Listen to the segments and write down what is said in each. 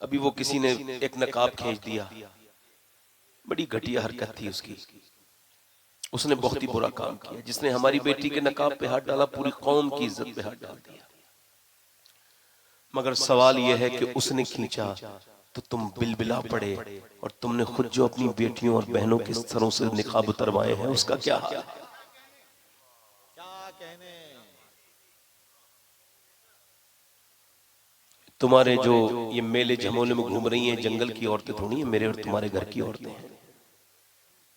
अभी वो किसी ने एक नकाब खींच दिया, बड़ी घटिया हरकत थी उसकी, उसने बहुत ही बुरा काम किया। जिसने हमारी बेटी के नकाब पे हाथ डाला, पूरी कौम की इज्जत पे हाथ डाल दिया। मगर सवाल यह है कि उसने खींचा तो तुम बिलबिला पड़े, और तुमने खुद जो अपनी बेटियों और बहनों के सरों से निकाब उतरवाए हैं, उसका क्या हाल है? तुम्हारे जो ये मेले झमोले में घूम रही हैं, जंगल की औरतें थोड़ी हैं, मेरे और तुम्हारे घर की औरतें हैं।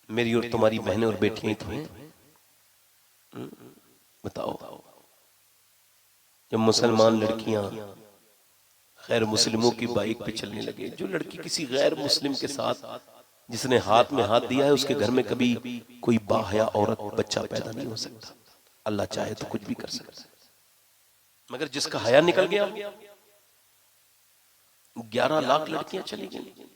मेरी और तुम्हारी बहनें और बेटियां ही तो हैं। बताओ, जब मुसलमान लड़कियां गैर मुस्लिमों की बाइक पे चलने लगे, जो लड़की किसी गैर मुस्लिम के साथ जिसने हाथ में हाथ दिया है, उसके घर में कभी कोई बाहया औरत बच्चा पैदा नहीं हो सकता। अल्लाह चाहे तो कुछ भी कर सकता है, मगर जिसका हया निकल गया, 11 लाख लड़कियां चली गई।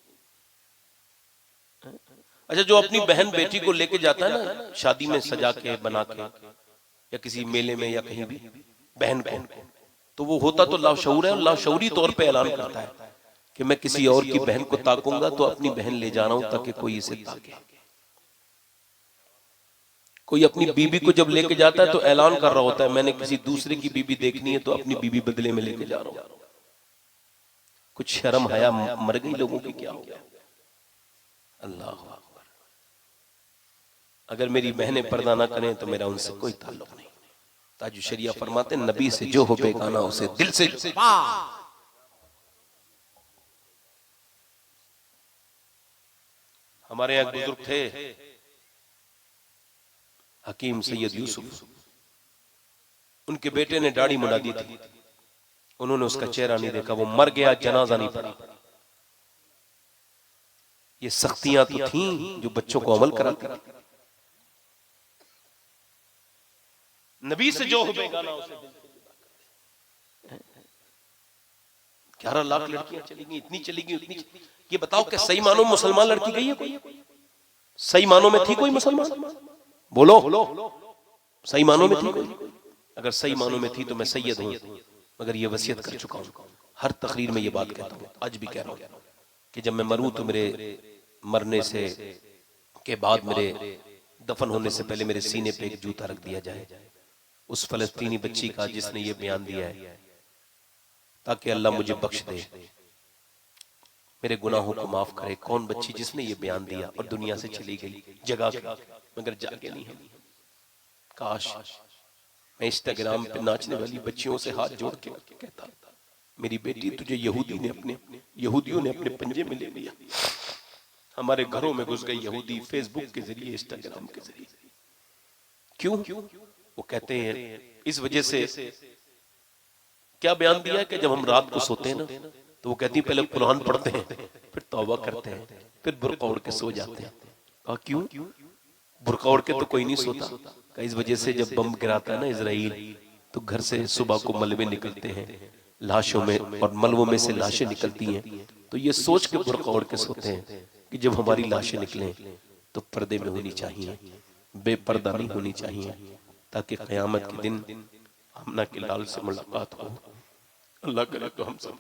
अच्छा, जो अपनी बहन बेटी को लेके जाता है ना शादी में सजा के बना के, या किसी मेले में या कहीं भी बहन को, तो वो होता तो लाशऊर है, और लाशऊरी तौर पे ऐलान करता है कि मैं किसी और की बहन को ताकूंगा तो अपनी बहन ले जा रहा हूं ताकि कोई इसे ताके। कोई अपनी बीबी को जब लेके जाता है तो ऐलान कर रहा होता है मैंने किसी दूसरे की बीबी देखनी है तो अपनी बीबी बदले में लेके जा रहा हूं। कुछ शर्म हया मर गई लोगों की, क्या हो गया? अल्लाह अकबर। अगर मेरी बहनें पर्दा ना करें तो मेरा उनसे कोई ताल्लुक नहीं। ताजु शरिया फरमाते नबी से जो हो बेगाना उसे दिल से। हमारे यहाँ बुजुर्ग थे हकीम सैयद यूसुफ, उनके बेटे ने दाढ़ी मुड़ा दी थी, उन्होंने उसका चेहरा नहीं देखा, वो मर गया, जनाजा नहीं पड़ा। ये सख्तियां तो थीं जो बच्चों को अमल कराती थी। नबी से जो हो बेगाना उसे। 11 लाख लड़कियां चली गई, इतनी चली गई, उतनी। ये बताओ कि सही मानों में मुसलमान लड़की गई है कोई? सही मानों में थी कोई मुसलमान? बोलो, सही मानों में थी कोई? अगर सही मानों में थी तो मैं सैयद हूं, मगर ये वसीयत कर चुका हूं, हर तकरीर में ये बात कहता हूं, आज भी कह रहा हूं कि जब मैं मरूं तो मेरे मरने से के बाद, मेरे दफन होने से पहले मेरे सीने पे एक जूता रख दिया जाए उस फलस्तीनी बच्ची का जिसने ये बयान दिया है, ताकि अल्लाह मुझे बख्श दे, मेरे गुनाहों को माफ करे। कौन बच्ची जिसने ये बयान दिया और दुनिया से चली गई जगा के, मगर जागे नहीं हम। काश मैं इंस्टाग्राम पे नाचने वाली बच्चियों से हाथ जोड़ के कहता, मेरी बेटी तुझे यहूदियों ने अपने पंजे में ले लिया। हमारे घरों में घुस गई यहूदी, फेसबुक के जरिए, इंस्टाग्राम के जरिए। क्यों? वो कहते हैं इस वजह से। क्या बयान दिया कि जब हम रात को सोते हैं ना, तो वो कहती है पहले कुरान पढ़ते हैं, फिर तौबा करते हैं, फिर बुर्का ओढ़ के सो जाते हैं। और क्यों? बुर्का ओढ़ के तो कोई नहीं सोता। इस वजह से जब बम गिराता है ना इजराइल, तो घर से सुबह को मलबे निकलते हैं लाशों में, और मलबों में से लाशें निकलती हैं, तो ये सोच के बुर्का ओढ़ के सोते हैं कि जब हमारी लाशें निकलें तो पर्दे में होनी चाहिए, बेपर्दा नहीं होनी चाहिए, ताकि क़यामत के दिन आमना के लाल से मुलाकात हो। अल्लाह करे तो हम सब।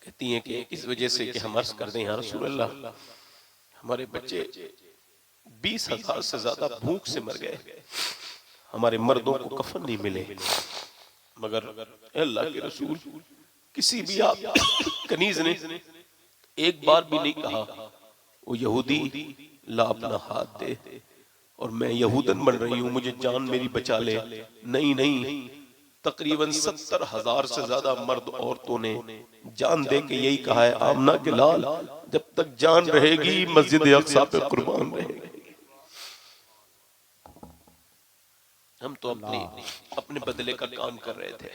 कहती हैं कि इस वजह से कि हम अर्ज कर दें या रसूल अल्लाह, हमारे बच्चे 20,000 से ज्यादा भूख से मर गए, हमारे मर्दों को कफन नहीं मिले, मगर अल्लाह के रसूल किसी भी आप कनीज ने एक बार भी नहीं कहा वो यहूदी ला अपना हाथ दे और मैं यहूदन बन रही हूं, मुझे जान मेरी बचा ले। नहीं नहीं, तकरीबन 70,000 से ज्यादा मर्द औरतों ने जान दे के यही कहा है, आमना के लाल जब तक जान रहेगी मस्जिद अक्सा पे कुर्बान रहेगी। हम तो अपने बदले का काम कर रहे थे।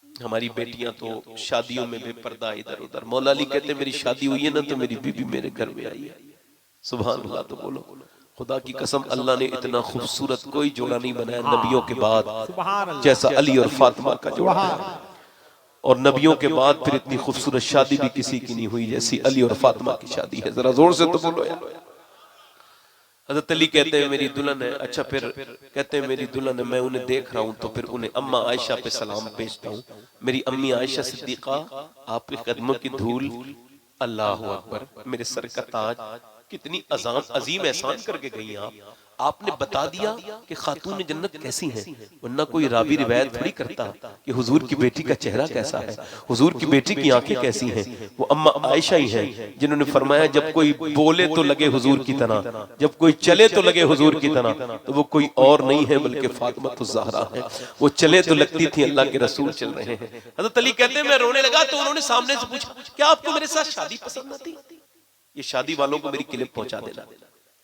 हमारी बेटियां तो शादियों में बेपर्दा इधर उधर। मौला अली कहते मेरी शादी हुई है ना तो मेरी बीबी मेरे घर में आई है। सुभान अल्लाह। तो बोलो खुदा की कसम, अल्लाह ने इतना खूबसूरत कोई जोड़ा नहीं बनाया नबियों के बाद जैसा अली और फातिमा का जोड़ा है, और नबियों के बाद फिर इतनी खूबसूरत शादी भी किसी की नहीं हुई जैसी अली और फातिमा की शादी है। जरा जोर से तो बोलो यार। हज़रत अली कहते हैं मेरी दुल्हन है। अच्छा फिर कहते हैं मेरी दुल्हन है, मैं उन्हें देख रहा हूँ तो फिर उन्हें अम्मा आयशा पे सलाम भेजता हूँ। मेरी अम्मी आयशा सिद्दीक़ा, आपके कदमों की धूल, अल्लाह अकबर, मेरे सर का ताज, कितनी अजीम एहसान करके गई आप। आपने बता दिया कि खातून जन्नत कैसी हैं, वरना कोई रावी रिवायत थोड़ी करता कि हुजूर की बेटी का चेहरा कैसा है, हुजूर की बेटी की आंखें कैसी हैं। वो अम्मा आयशा ही हैं जिन्होंने फरमाया जब कोई बोले तो लगे हुजूर की तरह, जब कोई चले तो लगे हुजूर की तरह, तो वो कोई और नहीं है बल्कि फातिमा तो ज़हरा है। वो चले तो लगती थी अल्लाह के रसूल चल रहे हैं। हज़रत अली कहते हैं मैं रोने लगा तो उन्होंने सामने से पूछा क्या आपको मेरे साथ शादी पसंद आती? ये शादी वालों को मेरी क्लिप पहुंचा देना,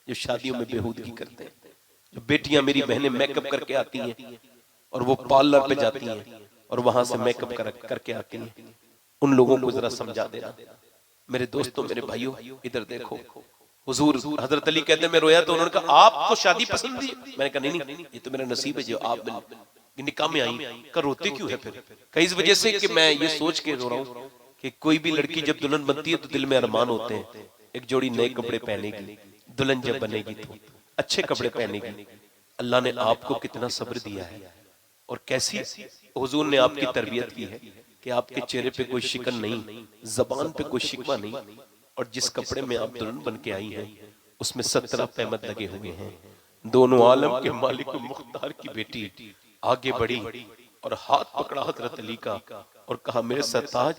जो शादियों में बेहूदगी करते हैं। जो बेटियां मेरी बहनें मेकअप करके आती हैं और वो पार्लर पे जाती हैं और वहां से मेकअप करके आती हैं, उन लोगों को जरा समझा देना। मेरे दोस्तों, मेरे भाइयों, इधर देखो। हुजूर हजरत अली कहते हैं मैं रोया तो उन्होंने कहा आपको शादी पसंद थी? मैंने कहा नहीं, ये तो मेरा नसीब है जो आप निकाह में आई। का रोते क्यों है फिर? कई इस वजह से कि मैं ये सोच के रो रहा हूँ कि कोई भी लड़की जब दुल्हन बनती है तो दिल में अरमान होते हैं, एक जोड़ी नए कपड़े पहनेगी, दुल्हन जब बनेगी तो अच्छे कपड़े पहनेगी। अल्लाह ने आपको कितना सब्र दिया है और कैसी हुजूर ने आपकी तरबियत की है कि आपके चेहरे पे कोई शिकन नहीं, जबान पे कोई शिकवा नहीं, और जिस कपड़े में आप दुल्हन बन के आई हैं उसमें 17 पैमत लगे हुए हैं। दोनों आलम के मालिक मुख्तार की बेटी आगे बढ़ी और हाथ पकड़ा हजरत अली का और कहा मेरे सरताज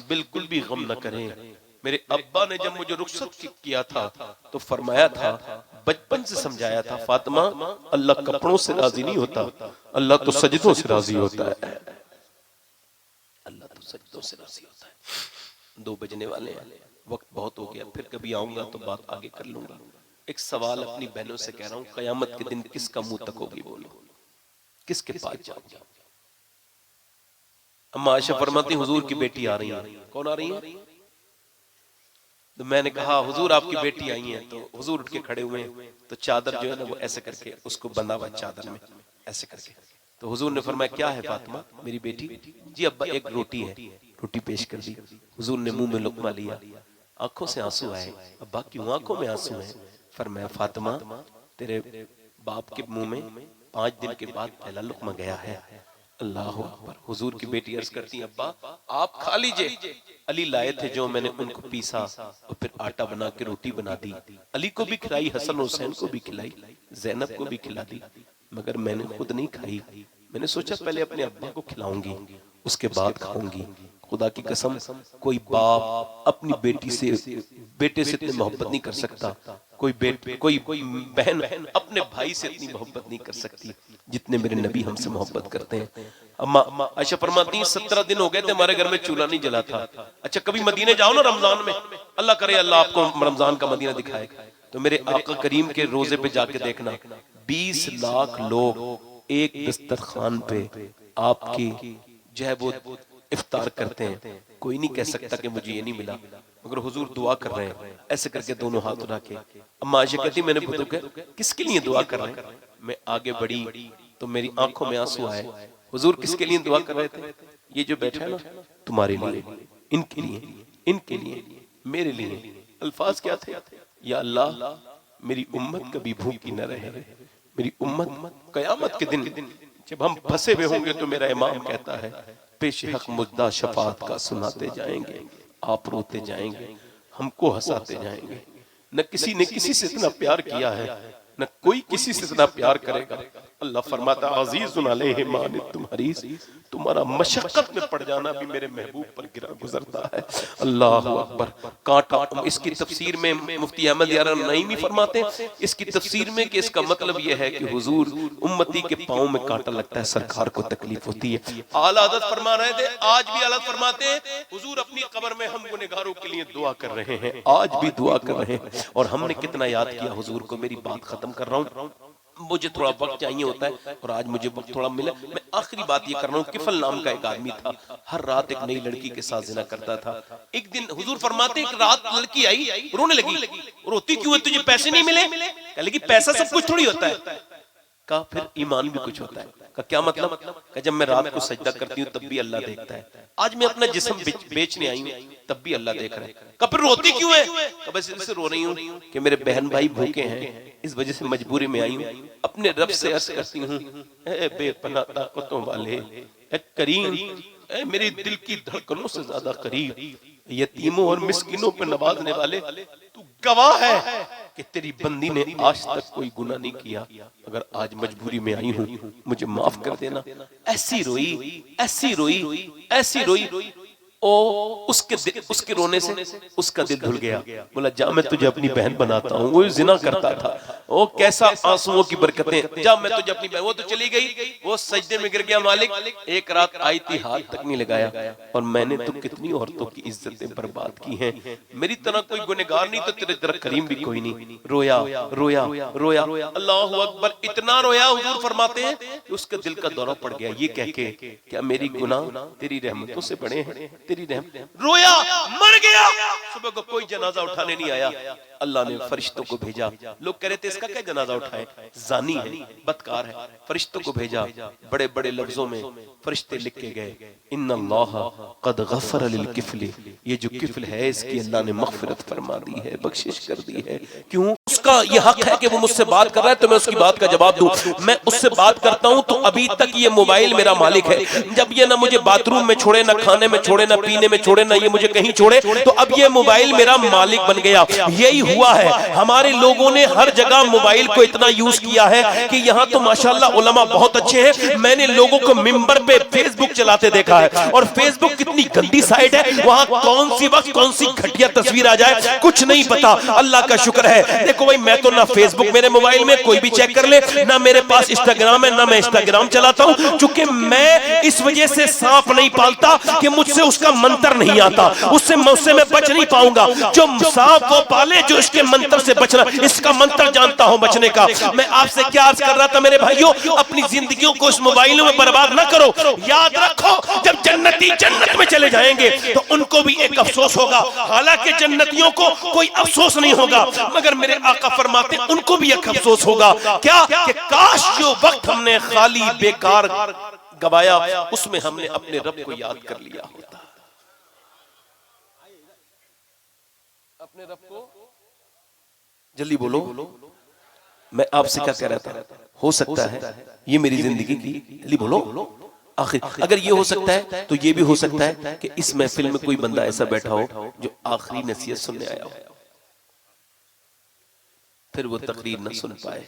बिल्कुल भी गम न करें। मेरे अब्बा ने जब मुझे रुखसत किया था तो फरमाया था, बचपन से समझाया था, फातिमा अल्लाह कपड़ों से राजी नहीं होता, अल्लाह तो सजदों से राजी होता है। अल्लाह तो सजदों से राजी होता है। 2 बजने वाले हैं, वक्त बहुत हो गया, फिर कभी आऊंगा तो बात आगे कर लूंगा। एक सवाल अपनी बहनों से कह रहा हूँ, कयामत के दिन किसका मुंह तकोगी? बोलो, किसके पास जाओगे? अम्मा आयशा फरमाती हुजूर की बेटी आ रही है। कौन आ रही है? तो मैंने कहा हुजूर आपकी बेटी आई है। तो हुजूर उठ के खड़े हुए, तो चादर जो है ना वो ऐसे करके उसको बंधा हुआ चादर में ऐसे करके। तो हुजूर ने फरमाया क्या है फातिमा मेरी बेटी? जी अब्बा एक रोटी है। रोटी पेश कर दी। हुजूर ने मुंह में लुकमा लिया, आंखों से आंसू आए। अब्बा क्यों आंखों में आंसू हैं? फरमाया फातिमा तेरे बाप के मुंह में 5 दिन के बाद पहला लुकमा गया है। अल्लाह अकबर। हुजूर की बेटी अर्ज करती है अब्बा आप खा लीजिए। अली लाए थे जो, मैंने उनको पीसा और फिर आटा बना के रोटी बना दी, अली को भी खिलाई, हसन हुसैन को भी खिलाई, जैनब को भी खिला दी, मगर मैंने खुद नहीं खाई। मैंने सोचा पहले अपने अब्बा को खिलाऊंगी उसके बाद खाऊंगी। खुदा की कसम कोई बाप अपनी बेटी से बेटे से इतनी मोहब्बत नहीं कर सकता, कोई बहन अपने भाई से इतनी मोहब्बत नहीं कर सकती जितने मेरे नबी हमसे मोहब्बत करते हैं। अम्मा आयशा फरमाती हैं 17 दिन हो गए थे हमारे घर में चूल्हा नहीं जला था। अच्छा कभी मदीने जाओ ना रमजान में, अल्लाह करे अल्लाह आपको रमजान का मदीना दिखाए, तो मेरे आका करीम के रोजे पे जाके देखना 20 लाख लोग एक दस्तरखान पे आपकी जो है वो इफ्तार करते हैं। कोई नहीं कह सकता कि मुझे ये नहीं मिला, मगर हुजूर दुआ कर रहे हैं ऐसे करके दोनों हाथ उठा के। अम्मा आयशा कहती मैंने पूछा किसके लिए दुआ कर रहे हैं? मैं आगे बढ़ी तो मेरी आंखों में आंसू आए। हुजूर किसके लिए दुआ कर रहे थे? ये जो बैठा है ना तुम्हारे लिए, इनके लिए, इनके लिए, मेरे लिए। अल्फाज क्या थे? या अल्लाह मेरी उम्मत कभी भूखी न रहे, मेरी उम्मत कयामत के दिन जब हम फंसे हुए होंगे तो मेरा इमाम कहता है पेश हक मुद्दा शफात का सुनाते जाएंगे, आप रोते जाएंगे, हमको हंसाते जाएंगे। न किसी ने किसी से इतना प्यार किया है, न कोई किसी से इतना प्यार करेगा। अल्लाह फरमाता अज़ीज़ुन अलैहि मा अनित्तुम हरीस, तुम्हारा मशक्कत में पड़ जाना भी मेरे महबूब पर गिरा गुजरता है। अल्लाह अकबर। कांटा, इसकी तफसीर में मुफ्ती अहमद यार नईमी फरमाते हैं इसकी तफसीर में कि इसका मतलब यह है कि हुजूर उम्मती के पाँव में कांटा लगता है, सरकार को तकलीफ होती है। आला हज़रत फरमा रहे थे, आज भी आला फरमाते हैं हुजूर अपनी कब्र में हम गुनहगारों के लिए दुआ कर रहे हैं, आज भी दुआ कर रहे हैं। और हमने कितना याद किया हुजूर को। मेरी बात खत्म कर रहा हूँ, मुझे थोड़ा वक्त चाहिए होता है और आज मुझे वक्त थोड़ा मिला। मैं आखिरी बात ये कर रहा हूँ, किफल नाम का एक आदमी था, हर रात एक नई लड़की के साथ जिना करता था। एक दिन हुजूर फरमाते एक रात लड़की आई, रोने लगी। रोती क्यों है? तुझे पैसे नहीं मिले? कह लगी पैसा सब कुछ थोड़ी होता है। कहा फिर ईमान भी कुछ होता है। का क्या मतलब? कि जब मैं रात को सजदा करती हूँ तब भी अल्लाह देखता है। आज मैं अपना जिस्म बेचने आई हूँ तब भी अल्लाह देख रहा है। का फिर रोती क्यों है? का बस इससे रो रही हूँ कि मेरे बहन भाई भूखे हैं, इस वजह से मजबूरी में आई हूँ। अपने रब से अर्ज करती हूँ, ए बेपनाह ताकतों वाले, ए करीम, ए मेरे दिल की धड़कनों से ज्यादा करीब, यतीमों और मिस्किनों पर नवाजने वाले, तू गवाह है कि तेरी बंदी ने आज तक कोई गुनाह नहीं किया। अगर आज मजबूरी में आई हूँ मुझे माफ कर देना। ऐसी रोई, ऐसी रोई, ऐसी रोई, ओ उसके रोने से उसका दिल धुल गया। बोला जा मैं तुझे अपनी बहन बनाता हूँ। वो जिना करता था, ओ कैसा आंसुओं की बरकतें, जा मैं तुझे अपनी बहन। वो तो चली गई, वो सजदे में गिर गया। मालिक एक रात आई थी, हाथ तक नहीं लगाया, और मैंने तो कितनी औरतों की इज्जतें बर्बाद की हैं। मेरी तरह कोई गुनहगार नहीं तो तेरे तरह करीम भी कोई नहीं। रोया रोया रोया, अल्लाह अकबर, इतना रोया हुजूर फरमाते हैं कि उसके दिल का दौरा पड़ गया, ये कह के क्या मेरी गुनाह तेरी रहमतों से बड़े हैं, तेरी रहमत। रोया, मर गया। सुबह को कोई जनाजा उठाने नहीं आया। अल्लाह ने फरिश्तों को भेजा। लोग कह रहे थे इसका क्या जनाजा उठाए, जानी है, बदकार है। फरिश्तों को भेजा, बड़े बड़े लफ्जों में फरिश्ते लिख के गए, इन्नल्लाह क़द गफ़र लिल किफ़्ल, ये जो किफ़्ल है इसकी अल्लाह ने मग़फ़िरत फरमा दी है, बख्शिश कर दी है। क्यों? उसका ये हक है कि वो मुझसे बात कर रहा है तो मैं उसकी बात का जवाब दूं। मैं उससे बात करता हूं तो अभी तक ये मोबाइल मेरा मालिक है। जब ये ना मुझे बाथरूम में छोड़े, ना खाने में छोड़े, ना पीने में छोड़े, ना ये मुझे कहीं छोड़े, तो अब ये मोबाइल मेरा मालिक बन गया। यही हुआ है, हमारे लोगों ने हर जगह मोबाइल को इतना यूज किया है कि यहाँ तो माशाल्लाह उलमा बहुत अच्छे हैं। मैंने लोगों को मिंबर पे फेसबुक चलाते देखा है, और फेसबुक कितनी गंदी साइट है, वहां कौन सी वक्त कौन सी घटिया तस्वीर आ जाए कुछ नहीं पता। अल्लाह का शुक्र है, देखो भाई मैं तो ना फेसबुक मेरे मोबाइल में कोई भी चेक कर ले, ना मेरे पास इंस्टाग्राम है, ना मैं इंस्टाग्राम चलाता हूं, क्योंकि मैं इस वजह से सांप नहीं पालता कि मुझसे उसका मंत्र नहीं आता, उससे मैं बच नहीं पाऊंगा। जो सांप वो पाले जो इसके मंत्र से बचना, इसका मंत्र जानता हूं बचने का। मैं आपसे क्या अर्ज कर रहा था मेरे भाइयों, अपनी जिंदगियों को इस मोबाइलों में बर्बाद ना करो। याद रखो जब जन्नती जन्नत में चले जाएंगे तो उनको भी एक अफसोस होगा, हालांकि जन्नतियों को कोई अफसोस नहीं होगा, मगर मेरे आका फरमाते उनको भी एक अफसोस होगा। क्या कि काश जो वक्त हमने खाली बेकार गवाया उसमें हमने अपने रब को याद कर लिया होता। अपने रब को जल्दी बोलो। मैं आपसे क्या कह रहा था, हो सकता है ये मेरी जिंदगी की, जल्दी बोलो, आखिर अगर ये हो सकता है तो ये भी हो सकता है कि इस महफिल में कोई बंदा ऐसा बैठा हो जो आखिरी नसीहत सुनने आया हो, फिर वो तकरीर ना सुन पाए,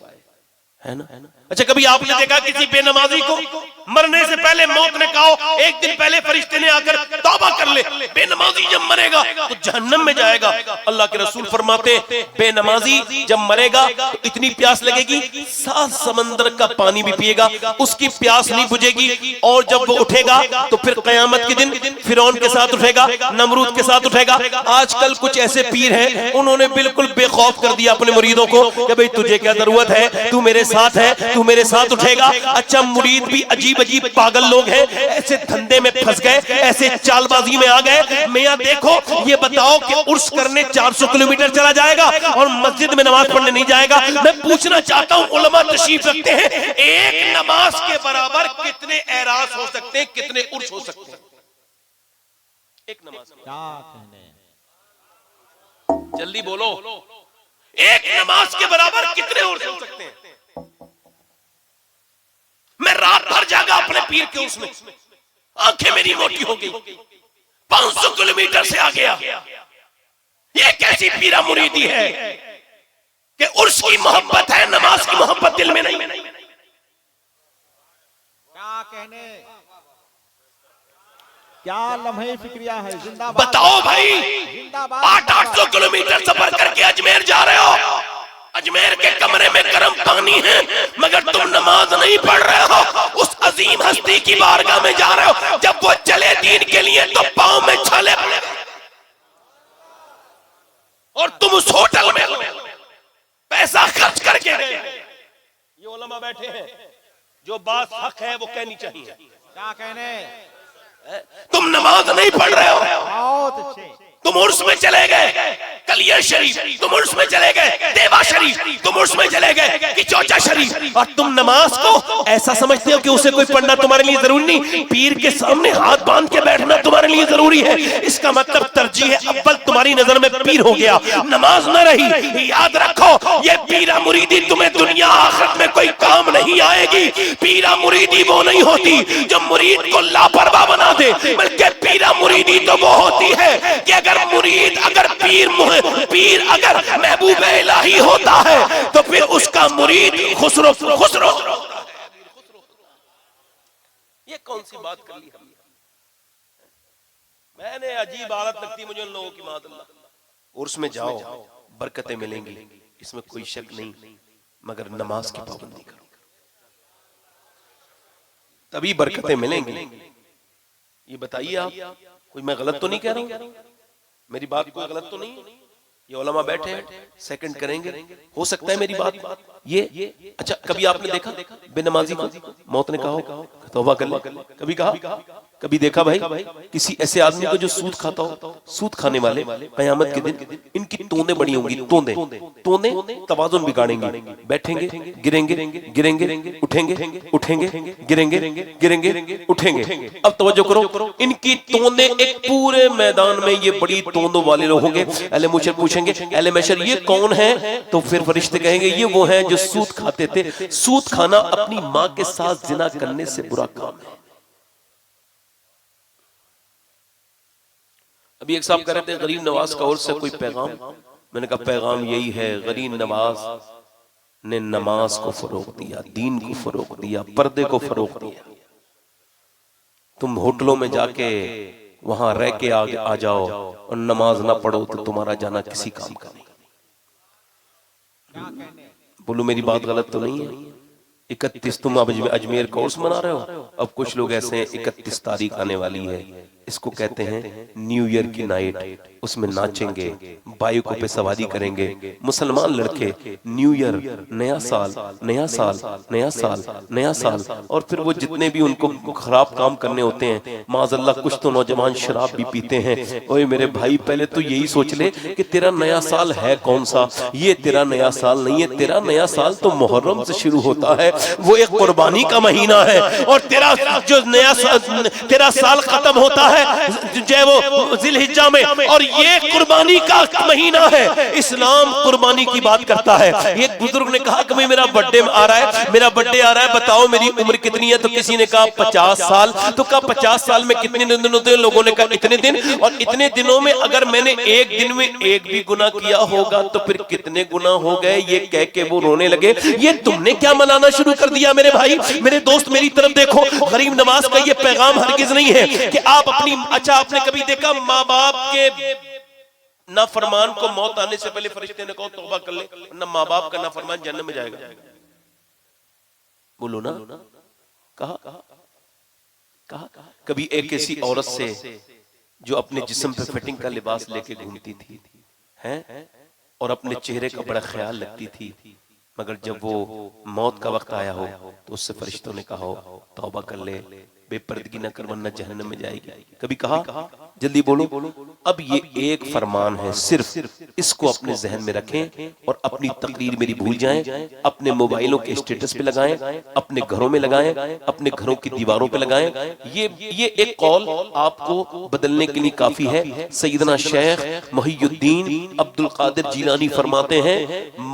है ना? अच्छा, कभी आपने देखा किसी बेनमाजी को मरने से पहले मौत ने कहा, एक दिन पहले फरिश्ते ने आकर तौबा कर ले, बेनमाजी जब मरेगा तो जहन्नम में जाएगा। अल्लाह के रसूल फरमाते बेनमाजी जब मरेगा तो इतनी प्यास लगेगी 7 समंदर का पानी भी पिएगा, उसकी प्यास नहीं बुझेगी। और जब वो उठेगा तो फिर कयामत के दिन फिरौन के साथ उठेगा, नमरूद के साथ उठेगा। आजकल कुछ ऐसे पीर हैं, उन्होंने बिल्कुल बेखौफ कर दिया अपने मुरीदों को कि भाई तुझे क्या जरूरत है, तू मेरे साथ है, तू मेरे साथ उठेगा। अच्छा, मुरीद भी अजीब अजीब पागल लोग हैं, ऐसे धंधे में फंस गए, ऐसे चालबाजी में आ गए। मियां देखो, ये बताओ कि उर्स करने 400 किलोमीटर चला जाएगा और मस्जिद में नमाज पढ़ने नहीं जाएगा। मैं पूछना चाहता हूं, उलमा तशरीफ रखते हैं, एक नमाज के बराबर कितने एरास हो सकते हैं, कितने उर्स हो सकते हैं एक नमाज? क्या कहने, जल्दी बोलो, एक नमाज के बराबर कितने उर्स हो सकते हैं? मैं रात भर जागा अपने पीर के उसमें, आंखें मेरी मोटी हो गई, 500 किलोमीटर से आ गया। ये कैसी पीरा मुरीदी है कि उर्स की मोहब्बत है, नमाज की मोहब्बत दिल में नहीं। क्या कहने, क्या लम्हे फिक्रिया है। जिंदाबाद। बताओ भाई, 800 किलोमीटर सफर करके अजमेर जा रहे हो, अजमेर के कमरे में गर्म पानी है, मगर तुम नमाज नहीं पढ़ रहे हो। उस अजीम हस्ती की बारगाह में जा रहे हो, जब वो चले दीन के लिए तो पांव में छाले पड़े, और तुम उस होटल में पैसा खर्च करके गए। ये उलमा बैठे हैं, जो बात हक है वो कहनी चाहिए। क्या कहने, तुम नमाज नहीं पढ़ रहे हो, बहुत अच्छे, तुम उर्स में चले गए, कलिया शरीफ तुम उसमें चले गए, देवा शरीफ तुम उसमें चले गए, कि चौचा शरीफ, और तुम नमाज को ऐसा समझते हो कि उसे कोई पढ़ना तुम्हारे लिए जरूरी नहीं, पीर के सामने हाथ बांध के बैठना तुम्हारे लिए जरूरी है। इसका मतलब तरजीह अव्वल तुम्हारी नजर में पीर हो गया, नमाज न रही। याद रखो, ये पीरा मुरीदी तुम्हें दुनिया आखिरत में कोई काम नहीं आएगी। पीरा मुरीदी वो नहीं होती जो मुरीद को लापरवाह बना दे, बल्कि पीरा मुरीदी तो वो होती है कि अगर मुरीद, अगर पीर अगर महबूब इलाही होता है तो फिर उसका मुरीद खुसरो खुसरो। ये कौन सी बात कर ली हमने? मैंने अजीब हालत लगती मुझे उन लोगों की, मादअल्लाह। उर्स में जाओ, बरकतें मिलेंगी, इसमें कोई शक नहीं, मगर नमाज की पाबंदी करो, तभी बरकतें मिलेंगी। ये बताइए आप, कोई मैं गलत तो नहीं कह रहा हूं? मेरी बात कोई गलत तो नहीं? ये उलमा बैठे सेकंड करेंगे, हो सकता है मेरी बात ये। अच्छा, कभी आपने देखा बेनमाजी को मौत ने कहा तौबा कर ले? कभी कहा? कभी देखा भाई किसी ऐसे आदमी को जो सूद खाता हो? सूद खाने वाले कयामत के दिन इनकी तोंदे बड़ी होंगी, तोंदे तवाज़ुन बिगाड़ेंगे, बैठेंगे गिरेंगे, गिरेंगे उठेंगे, उठेंगे गिरेंगे, गिरेंगे उठेंगे। अब तवज्जो करो, इनकी तोंदे एक पूरे मैदान में ये बड़ी तोंदों वाले लोग होंगे। अहले महशर पूछेंगे, अहले महशर ये कौन है? तो फिर फरिश्ते कहेंगे ये वो हैं जो सूद खाते थे। सूद खाना अपनी माँ के साथ जिना करने से बुरा काम है। अभी एक साहब कह रहे थे गरीब नवाज का और से कोई पैगाम? मैंने कहा पैगाम यही है, गरीब नवाज ने नमाज को फरोग दिया, दीन को फरोग दिया, पर्दे को फरोग दिया। तुम होटलों में जाके वहां रह के आ जाओ और नमाज ना पढ़ो तो तुम्हारा जाना किसी काम का नहीं। बोलो मेरी बात गलत तो नहीं है? 31 तुम अब अजमेर कोर्स मना रहे हो, अब कुछ लोग ऐसे हैं 31 तारीख आने वाली है, इसको कहते हैं न्यू ईयर की नाइट, उसमें नाचेंगे, बाइकों पे सवारी करेंगे। मुसलमान लड़के न्यू ईयर, नया साल, नया साल, नया साल, नया साल, और फिर वो जितने भी उनको खराब काम करने होते हैं, माज़अल्लाह कुछ तो नौजवान शराब भी पीते हैं। ओए मेरे भाई, पहले तो यही सोच ले कि तेरा नया साल है कौन सा? ये तेरा नया साल नहीं है, तेरा नया साल तो मुहर्रम से शुरू होता है, वो एक कुर्बानी का महीना है, और तेरा जो नया तेरा साल खत्म होता है जो वो जिलहिज्जा में, और ये कुर्बानी का महीना है। इस्लाम कुर्बानी की बात करता है। एक बुजुर्ग ने कहा कि मेरा बर्थडे आ रहा है, मेरा बर्थडे आ रहा है, बताओ मेरी उम्र कितनी है? तो किसी ने कहा 50 साल। तो कहा 50 साल में कितने दिन होते हैं? लोगों ने कहा इतने दिन, और इतने दिनों में अगर मैंने एक दिन में एक भी गुनाह किया होगा तो फिर कितने गुनाह हो गए? ये कह के वो रोने लगे। ये तुमने क्या मनाना शुरू कर दिया मेरे भाई, मेरे दोस्त, मेरी तरफ देखो। गरीब नवाज का ये पैगाम हरगिज नहीं है कि आप अपनी, अच्छा आपने कभी देखा माँ बाप के नाफरमान को मौत आने से पहले फरिश्ते ने कहा तौबा कर ले, वरना माँ बाप का नाफरमान जन्नत में जाएगा? बोलो ना, कहा कभी एक ऐसी औरत से जो अपने जिस्म पे फिटिंग का लिबास लेके घूमती थी हैं, और अपने चेहरे का बड़ा ख्याल रखती थी, मगर जब वो मौत का वक्त आया हो तो उससे फरिश्तों ने कहा हो तौबा कर ले, बेपर्दगी न कर वरना जहन्नम में जाएगी। कभी कहा? जल्दी बोलो। अब ये एक फरमान है, सिर्फ इसको अपने जहन में रखें और अपनी तकरीर मेरी भूल जाएं, अपने मोबाइलों के स्टेटस पे लगाएं, अपने घरों में लगाएं, अपने घरों की दीवारों पे लगाएं। ये एक कौल आपको बदलने के लिए काफी है। सैयदना शेख मुहियुद्दीन अब्दुल कादिर जिलानी फरमाते हैं,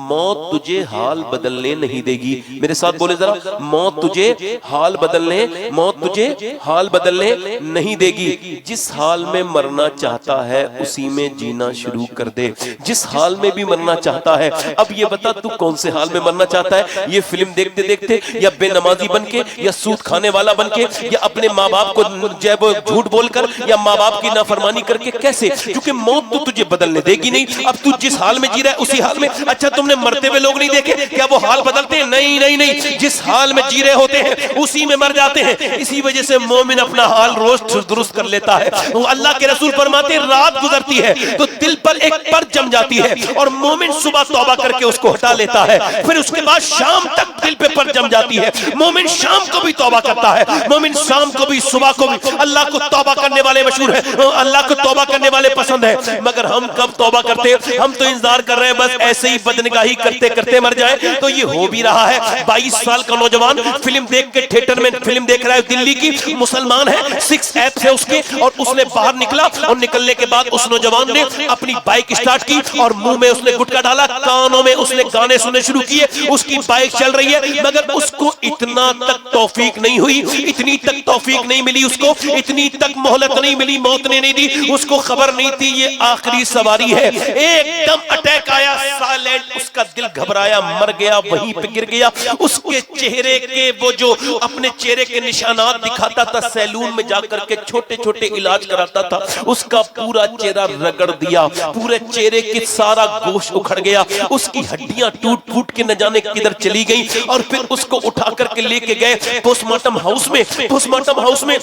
मौत तुझे हाल बदलने नहीं देगी। मेरे साथ बोले जरा, मौत तुझे हाल बदलने, मौत तुझे हाल बदलने नहीं देगी। जिस हाल में मरना चाहता है उसी में जीना शुरू कर दे, जिस हाल में भी मरना चाहता है। अब ये बता तू कौन से हाल में मरना चाहता है? ये फिल्म देखते देखते, या बेनमाजी बनके, या सूद खाने वाला बनके, या अपने माँ बाप को जब झूठ बोलकर, या माँ बाप की नाफरमानी करके? कैसे? क्योंकि मौत तो तुझे बदलने देगी नहीं। अब तू जिस हाल में जी रहा है उसी हाल में। अच्छा तुमने मरते हुए लोग नहीं देखे क्या वो हाल बदलते हैं? नहीं नहीं नहीं, जिस हाल में जी रहे होते हैं उसी में मर जाते हैं। इसी वजह से मोमिन अपना हाल रोज दुरुस्त कर लेता है। वो अल्लाह के रसूल फरमाते रात गुजरती है तो दिल पर एक परत जम जाती है और मोमिन सुबह तौबा करके उसको हटा लेता है, फिर उसके बाद शाम तक दिल पे परत जम जाती है। मोमिन शाम को भी तौबा करता है, मोमिन शाम को भी सुबह को भी। अल्लाह को तौबा करने वाले मशहूर है, अल्लाह को तौबा करने वाले पसंद है, मगर हम कब तौबा करते हैं? हम तो इंतजार कर रहे हैं बस ऐसे ही बदनगाही करते करते मर जाए। तो ये हो भी रहा है। 22 साल का नौजवान फिल्म देख के थिएटर में फिल्म देख रहा है, दिल्ली की, मुसलमान है, 6 ऐप्स है उसके, और उसने बाहर निकला और निकलने के बाद उस नौजवान ने अपनी बाइक स्टार्ट की और मुंह में उसने गुटखा डाला, कानों में उसने गाने सुनने शुरू किए, उसकी बाइक चल रही है, मगर उसको इतना तक तौफीक नहीं हुई, इतनी तक तौफीक नहीं मिली उसको, इतनी तक मोहलत नहीं मिली, मौत ने नहीं दी, उसको खबर नहीं थी ये आखिरी सवारी है। एकदम अटैक आया, साइलेंट, उसका दिल घबराया, मर गया, वहीं पे गिर गया। उसके चेहरे के वो जो अपने चेहरे के निशानात दिखाता था, सैलून में जाकर के छोटे छोटे इलाज कराता था, उसका पूरा चेहरा रगड़ दिया, पूरे चेहरे के सारा गोश्त उखड़ गया, उसकी हड्डियां टूट फूट के न जाने किधर चली गई। और फिर उसको उठा करके लेके गए पोस्टमार्टम हाउस में। पोस्टमार्टम हाउस में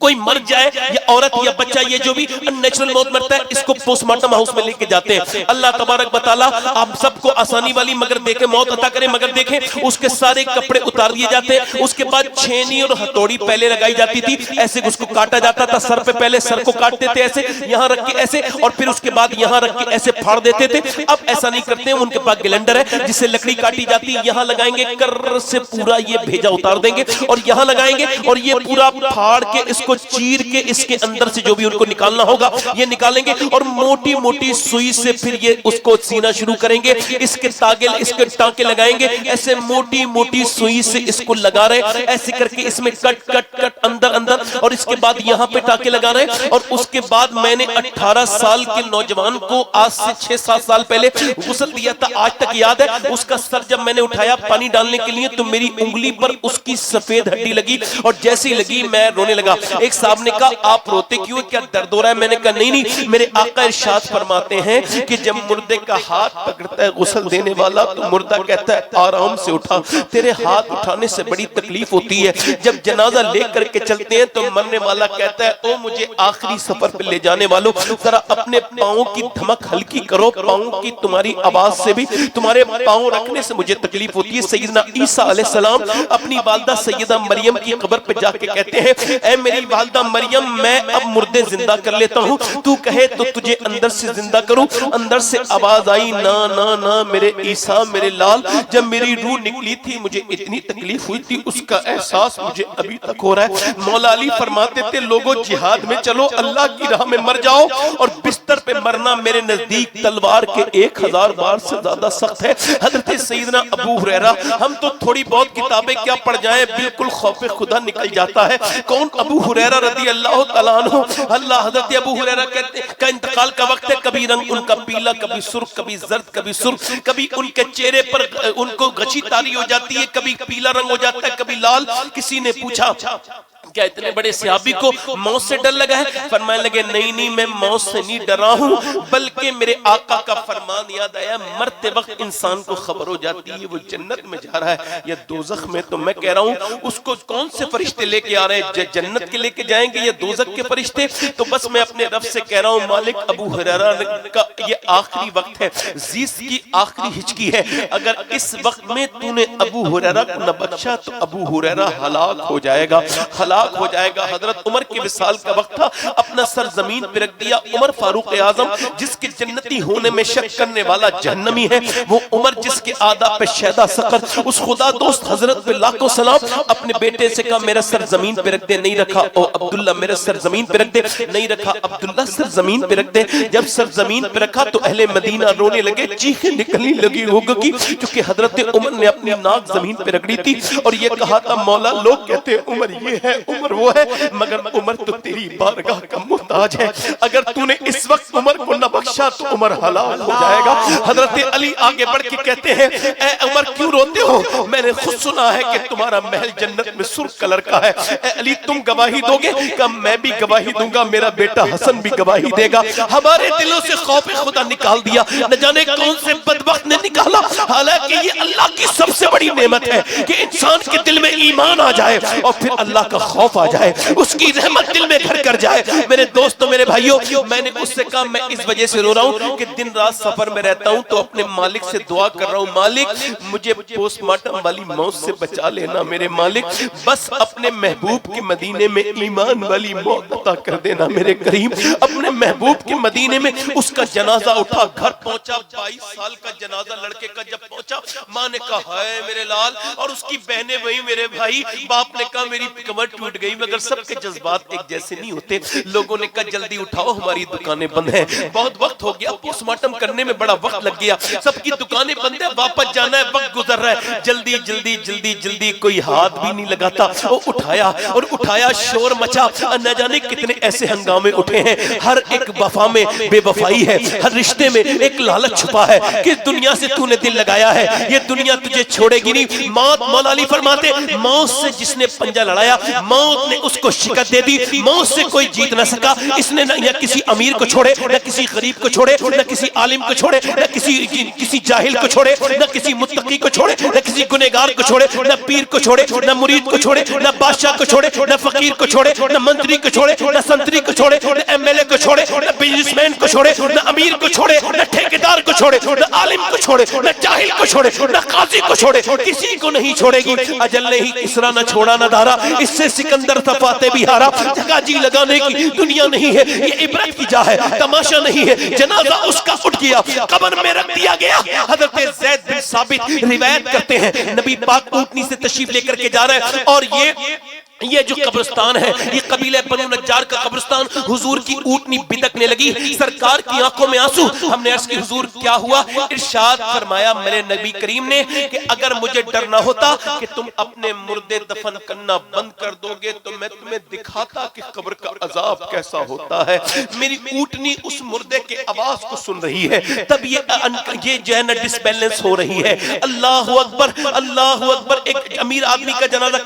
कोई मर जाए या औरत या बच्चा, ये जो भी अननेचुरल मौत मरता है, इसको पोस्टमार्टम हाउस में लेके जाते हैं। अल्लाह तबारक बताला आप सबको आसानी वाली मगर देखे मौत अता करे, मगर देखें उसके सारे कपड़े उतार दिए जाते हैं, उसके बाद छेनी और हथौड़ी पहले लगाई जाती थी, ऐसे उसको काटा जाता था, सर पे पहले सर को काटते थे ऐसे, यहाँ रख के ऐसे, और फिर उसके बाद यहाँ रख के ऐसे फाड़ देते थे। अब ऐसा नहीं करते हैं, उनके पास ग्राइंडर है जिससे लकड़ी काटी जाती है, यहाँ लगाएंगे, कर्र से पूरा ये भेजा उतार देंगे और यहाँ लगाएंगे और ये पूरा फाड़ के इसको चीर के इसके अंदर से जो भी उनको निकालना होगा ये निकालेंगे और मोटी मोटी सुई से फिर ये उसको सीना शुरू करेंगे, इसके तागे इसके टांके लगाएंगे, ऐसे मोटी मोटी सुई से इसको लगा रहे, ऐसे करके इसमें कट कट कट अंदर अंदर, और इसके बाद यहाँ पे टांके लगा रहे। और उसके बाद मैंने 18 साल के नौजवान को आज से 6-7 साल पहले गुस्ल दिया था, आज तक याद है। उसका सर जब मैंने उठाया पानी डालने के लिए तो मेरी उंगली पर उसकी सफेद हड्डी लगी और जैसे ही लगी मैं रोने लगा। एक साहब ने कहा आप रोते क्यों, क्या दर्द हो रहा है? मैंने कहा नहीं नहीं, मेरे आका इरशाद फरमाते हैं कि जब मुर्दे का हाथ पकड़ता है गुस्ल देने वाला तो मुर्दा कहता है आराम से उठा, तेरे हाथ उठाने से बड़ी तकलीफ होती है। जब जनाजा लेकर के चलते हैं तो मरने वाला कहता है ओ मुझे आखिरी सफर पे ले जाने वालों जरा अपने पाँव की धमक हल्की करो, पाँव की तुम्हारी आवाज से भी तुम्हारे पाँव रखने से मुझे तकलीफ होती है। सैयदना ईसा अलैहिस्सलाम अपनी वालिदा सैयदा मरियम की कब्र पे जाके कहते हैं ऐ मेरी वालिदा मरियम मैं अब मुर्दे जिंदा कर लेता हूँ, तू कहे तो तुझे अंदर से जिंदा करूं। अंदर से आवाज आई ना ना ना मेरे ईसा मेरे लाल, जब मेरी रूह निकली थी मुझे इतनी तकलीफ हुई थी, उसका एहसास मुझे अभी तक हो रहा है। मौला अली फरमाते थे लोगों जिहाद में चलो, अल्लाह की राह में मर जाओ और बिस्तर पे मरना मेरे नजदीक तलवार के 1000 बार से ज्यादा सख्त है। हजरत सैयदना अबू हुरैरा, हम तो थोड़ी बहुत किताबें क्या पढ़ जाएं बिल्कुल खौफ खुदा निकल जाता है। कौन? अबू हुरैरा रज़ी अल्लाह तआला अन्हु। अल्लाह हजरत अबू हुरैरा कहते का इंतकाल का वक्त है, कभी रंग उनका पीला, कभी सुर्ख, कभी जर्द, कभी सुर्ख, कभी उनके चेहरे पर उनको गची तारी हो जाती है, कभी पीला रंग हो जाता है, कभी लाल। किसी ने पूछा क्या इतने बड़े सहाबी को मौत से डर लगा है? फरमाने लगे नहीं नहीं मैं मौत से नहीं डरा हूं, बल्कि मेरे आका का फरमान याद आया, मरते वक्त इंसान को खबर हो जाती है वो जन्नत में जा रहा है या दोजख में। तो मैं कह रहा हूं उसको कौन से फरिश्ते लेके आ रहे हैं, जन्नत के लेके जाएंगे या दोजख के फरिश्ते? तो बस मैं अपने रब से कह रहा हूं मालिक अबू हुरैरा का ये आखिरी वक्त है, जीस की आखिरी हिचकी है, अगर इस वक्त में तूने अबू हुरैरा को न बख्शा तो अबू हुरैरा हलाक हो जाएगा, हलाक हो जाएगा। हजरत उमर के विसाल का वक्त था, अपना सर जमीन पे रख दिया। उमर फारूक आजम जिसके जन्नती होने में शक करने वाला जहन्नमी है, वो उमर जिसके आदाब पे शैदा सकर, उस खुदा दोस्त हजरत पे लाखों सलाम, अपने बेटे से कहा मेरा सर जमीन पे रख दे, नहीं रखा। ओ अब्दुल्ला मेरा सर जमीन पे रख दे, नहीं रखा। अब्दुल्ला सर जमीन पे रख दे। जब सर जमीन पे रखा तो अहले मदीना रोने लगे, चीखें निकलने लगी होगी, क्योंकि हजरत उमर ने अपनी नाक जमीन पे रगड़ी थी और ये कहा था मौला लोग कहते हैं उमर ये है उमर वो है, मगर उमर तो तेरी बारगाह का मोहताज है, अगर तूने इस वक्त उमर को न बख्शा बख्शा तो उमर हलाल हो जाएगा। हजरत अली आगे बढ़ के कहते हैं, ए उमर क्यों रोते हो? मैंने खुद सुना है कि तुम्हारा महल जन्नत में सुर्ख कलर का है। ए अली तुम गवाही दोगे? कब मैं भी गवाही दूंगा, मेरा बेटा हसन भी गवाही देगा। हमारे दिलों से खौफ खुदा निकाल दिया, न जाने कौन से बदबख्त ने निकाला। हालांकि ये अल्लाह की सबसे बड़ी नेमत है कि इंसान के दिल में ईमान आ जाए और फिर अल्लाह का खौफ आ जाए, उसकी रहमत दिल में घर कर जाए। मेरे दोस्तों, मेरे भाइयों, मैंने उससे कहा मैं इस वजह से रो रहा हूं कि दिन रात सफर में रहता हूं तो अपने मालिक से दुआ कर रहा हूं, मालिक मुझे पोस्टमार्टम वाली मौत से बचा लेना मेरे मालिक, बस अपने महबूब के मदीने में ईमान वाली मौत अता कर देना मेरे करीम। अपने महबूब के मदीने में उसका जनाजा उठा, घर पहुंचा। 22 साल का जनाजा लड़के का जब पहुंचा, माँ ने कहा हाय मेरे लाल, और उसकी बहनें वही मेरे भाई। बाप ने कहा मेरी कमर टूट गई, मगर सबके जज्बात एक जैसे नहीं होते। लोगों ने कहा जल्दी उठाओ, हमारी दुकानें बंद हैं, बहुत वक्त हो गया, पोस्टमार्टम करने में बड़ा वक्त लग गया, सबकी दुकानें बंद है, वापस जाना है, वक्त गुजर रहा है, जल्दी जल्दी जल्दी जल्दी। कोई हाथ भी नहीं लगाता, वो उठाया और उठाया, शोर मचा। न जाने कितने ऐसे हंगामे उठे हैं। हर एक वफा में बेवफाई है, हर रिश्ते में एक लालच छुपा है। किस दुनिया से तूने दिल लगाया है, ये दुनिया तुझे छोड़ेगी नहीं। मौत, मौला अली फरमाते, मौत से जिसने पंजा लड़ाया, मौत ने उसको शिकत दे दी। मौत से कोई जीत ना सका। इसने न किसी अमीर को छोड़े, न किसी गरीब को छोड़े, न किसी आलिम को छोड़े, न किसी जाहिल को छोड़े, न किसी मुत्तकी को छोड़े, न किसी गुनहगार को छोड़े, न पीर को छोड़े, न मुरीद को छोड़े, न बादशाह को छोड़े, न फकीर को छोड़े, न मंत्री को छोड़े, न संतरी को छोड़े, न एमएलए को छोड़े, न बिजनेसमैन को छोड़े, न अमीर को छोड़े, न ठेकेदार को छोड़े, न आलिम को छोड़े, न जाहिल को छोड़े, न काजी को छोड़े, किसी को नहीं छोड़ेगी। अजल ने ही किसरा न छोड़ा न धारा, इससे सिकंदर था फाते भी हारा। जगह जी लगाने की दुनिया नहीं है, ये इबरत की जा है, तमाशा नहीं है। जनाजा उसका उठ गया, कब्र में रख दिया गया। हजरत ज़ैद बिन साबित रिवायत करते हैं, नबी पाक ऊँटनी से तशरीफ लेकर के जा रहे हैं, और ये जो कब्रिस्तान है, ये कबीले बनु नज्जार का कब्रिस्तान। हुजूर की ऊँटनी बिदकने लगी, सरकार की आंखों में आंसू। हमने अर्ज की हुजूर क्या हुआ? इरशाद फरमाया मेरे नबी करीम ने कि अगर मुझे डर ना होता कि तुम अपने मुर्दे दफन करना बंद कर दोगे तो मैं तुम्हें दिखाता कि कब्र का अजाब कैसा होता है। मेरी ऊँटनी उस मुर्दे के आवाज को सुन रही है, तब ये जो है ना डिसबैलेंस हो रही है। अल्लाह अकबर, अल्लाह अकबर। एक अमीर आदमी का जनाजा,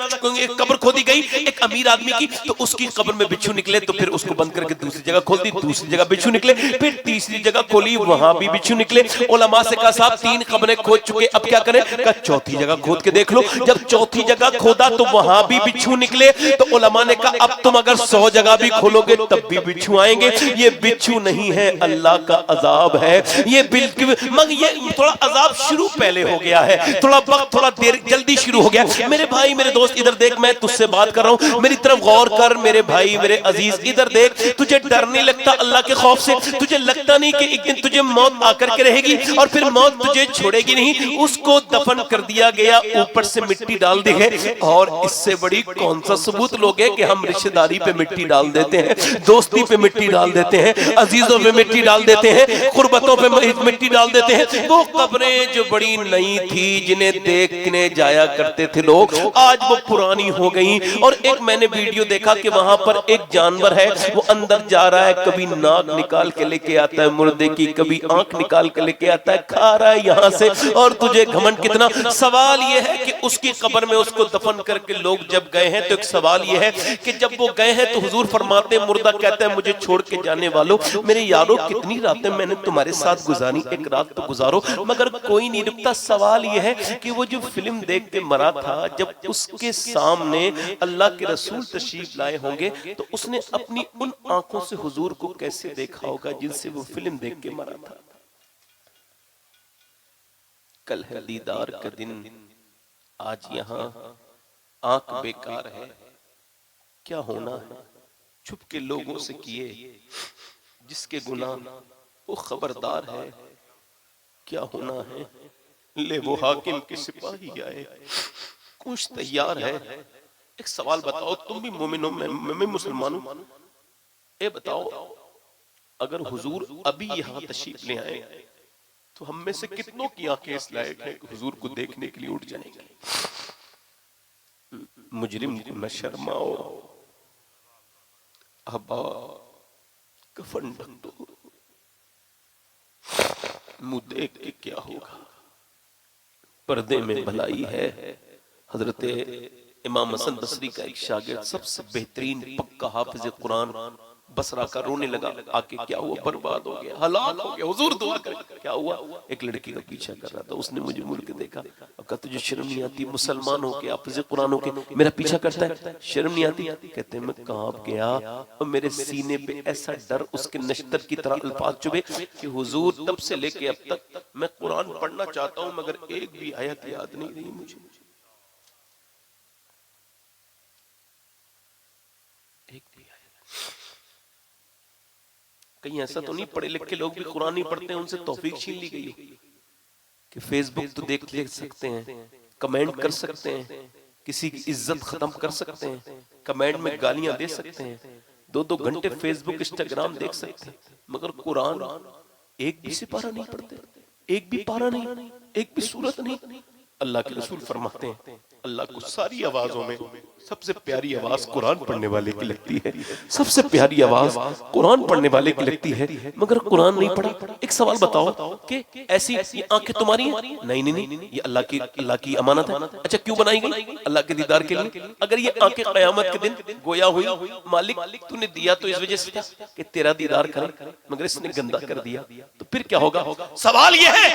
कब्र खोदी गई एक अमीर आदमी की, तो उसकी कब्र में बिच्छू निकले, तो फिर उसको बंद करके दूसरी जगह खोल दी, दूसरी जगह बिच्छू निकले, फिर तीसरी जगह खोली, वहां भी बिच्छू निकले। उलमा से कहा साहब 3 कब्रें खोद चुके, अब क्या करें? कहा चौथी जगह खोद के देख लो। जब चौथी जगह खोदा तो वहां भी बिच्छू निकले, तो उलमा ने कहा अब तुम अगर 100 जगह भी खोलोगे तब भी बिच्छू आएंगे। ये बिच्छू नहीं है, अल्लाह का अजाब है। ये बिल्कुल, मगर ये थोड़ा अजाब शुरू पहले हो गया है, थोड़ा वक्त थोड़ा देर जल्दी शुरू हो गया। मेरे भाई मेरे दोस्त इधर देख, मैं तुझसे बात कर रहा हूं, मेरी तरफ गौर कर मेरे भाई मेरे अजीज, इधर देख। तुझे डर नहीं लगता अल्लाह के खौफ से? तुझे लगता नहीं कि एक दिन तुझे मौत आकर के रहेगी और फिर मौत तुझे छोड़ेगी नहीं? उसको दफन कर दिया गया, ऊपर से मिट्टी डाल दी गई, और इससे बड़ी कौन सा सबूत लोगे कि हम रिश्तेदारी पे मिट्टी डाल देते हैं, दोस्ती पे मिट्टी डाल देते हैं, अजीजों पे मिट्टी डाल देते हैं, कुर्बतों पे मिट्टी डाल देते हैं। वो कब्रें जो बड़ी नई थी, जिन्हें देखने जाया करते थे लोग, आज वो पुरानी हो गई। और एक मैंने वीडियो देखा कि वहां पर एक जानवर है, वो अंदर जा रहा है, कभी नाक निकाल के लेके आता है मुर्दे की, कभी आंख निकाल के लेके आता है, खा रहा है यहां से, और तुझे घमंड कितना। सवाल ये है कि उसकी कब्र में उसको दफन करके लोग जब गए हैं, तो एक सवाल ये है कि जब वो गए हैं तो हुजूर फरमाते, मुर्दा कहता है मुझे छोड़ के जाने वालों, मेरे यारों कितनी रातें मैंने तुम्हारे साथ गुजारी, एक रात तो गुजारो, मगर कोई नहीं रुकता। सवाल ये है कि वो जो फिल्म देख के मरा था, जब उसके सामने अल्लाह के रसूल तशरीफ लाए होंगे, तो उसने अपनी उन आंखों से हुजूर को कैसे देखा होगा जिनसे वो फिल्म देख के मरा था। कल है दीदार का दिन, आज यहाँ आंख बेकार है, क्या होना है छुप के लोगों से किए, जिसके गुनाह वो खबरदार है, क्या होना है ले वो हाकिम के सिपाही आए, कुछ तैयार है। एक सवाल बताओ, तुम भी मोमिन हो, मैं मुसलमान हूं, ये बताओ अगर हुजूर अभी यहाँ तशरीफ ले आए तो हम में से कितनों की आंखें इस लायक है कि हुजूर को देखने के लिए उठ जाएंगे? मुजरिम को न शर्माओ, अबा कफन ढक दो, मुंह देख के क्या होगा। पर्दे में भलाई है। हजरत इमाम हसन बसरी का एक शागिर्द सबसे बेहतरीन पक्का हाफिज कुरान बसरा का रोने लगा आके, क्या हुआ, बर्बाद हो गया, हलाक हो गया, हुजूर दुआ कर। क्या हुआ? एक लड़की का पीछा कर रहा था, उसने मुझे मुड़ के देखा और कहा तुझे शर्म नहीं आती, मुसलमान हो के हाफिज कुरान हो के मेरा पीछा करता है, शर्म नहीं आती? कहते मैं कांप गया और मेरे सीने पे ऐसा डर उसके नश्तर की तरह अल्फाज चुभे कि हुजूर तब से लेके अब तक मैं कुरान पढ़ना चाहता हूं मगर एक भी आयत याद नहीं रही मुझे, एक भी आयत। कहीं ऐसा तो नहीं पढ़े लिखे लोग भी कुरान नहीं पढ़ते हैं, उनसे तौफीक छीन ली गई कि फेसबुक तो देख सकते हैं, कमेंट कर सकते हैं, किसी की इज्जत खत्म कर सकते हैं, कमेंट में गालियां दे सकते हैं, 2-2 घंटे फेसबुक इंस्टाग्राम देख सकते हैं, मगर कुरान एक भी सिपारा नहीं पढ़ते, एक भी पारा नहीं, एक भी सूरत नहीं। अल्लाह के रसूल फरमाते हैं अल्लाह को सारी आवाजों में सबसे प्यारी आवाज कुरान पढ़ने वाले की लगती है, सबसे प्यारी आवाज कुरान पढ़ने वाले की लगती है, मगर कुरान नहीं पढ़ा। एक सवाल बताओ कि ऐसी आंखें तुम्हारी हैं? नहीं नहीं नहीं, ये अल्लाह की अमानत है। अच्छा क्यों बनाई गई? अल्लाह के दीदार के लिए। अगर ये आंखें कयामत के दिन गोया हुई, मालिक तूने दिया तो इस वजह से था कि तेरा दीदार करे, मगर इसने गंदा कर दिया, तो फिर क्या होगा? सवाल ये है